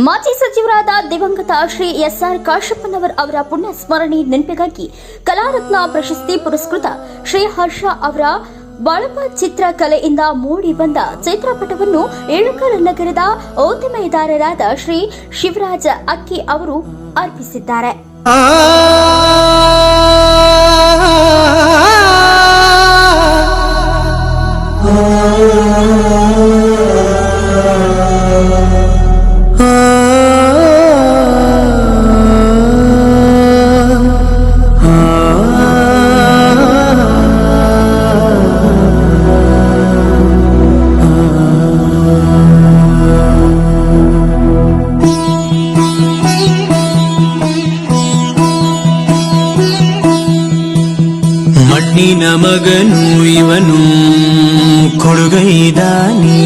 ಮಾಜಿ ಸಚಿವರಾದ ದಿವಂಗತ ಶ್ರೀ ಎಸ್.ಆರ್. ಕಾಶಪ್ಪನವರ್ ಅವರ ಪುಣ್ಯ ಸ್ಮರಣೆ ನೆನಪಿಗಾಗಿ ಕಲಾರತ್ನ ಪ್ರಶಸ್ತಿ ಪುರಸ್ಕೃತ ಶ್ರೀ ಹರ್ಷ ಅವರ ಬಳಪ ಚಿತ್ರಕಲೆಯಿಂದ ಮೂಡಿ ಬಂದ ಚಿತ್ರಪಟವನ್ನು ಏಳುಕಲ್ ನಗರದ ಉದ್ದಿಮೆದಾರರಾದ ಶ್ರೀ ಶಿವರಾಜ ಅಕ್ಕಿ ಅವರು ಅರ್ಪಿಸಿದ್ದಾರೆ. ಮಣ್ಣಿನ ಮಗನು ಇವನು ಕೊಡುಗೈದಾನಿ,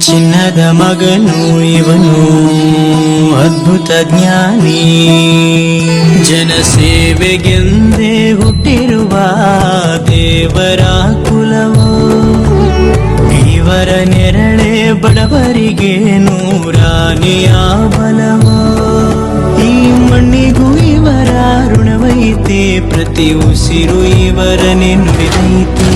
ಚಿನ್ನದ ಮಗನು ಇವನು ಅದ್ಭುತ ಜ್ಞಾನಿ. ಜನಸೇವೆಗೆಂದೇ ಹುಟ್ಟಿರುವ ದೇವರ ಕುಲವೋ, ಇವರ ನೆರಳೆ ಬಡವರಿಗೆ ನೂರಾನೆಯ ಬಲವೋ. ಈ ಮಣ್ಣಿಗೂ ಇವರ ಋಣವೈತೆ, ಪ್ರತಿ ಉಸಿರು ಇವರನೆ ನುಡಿದೈತೆ.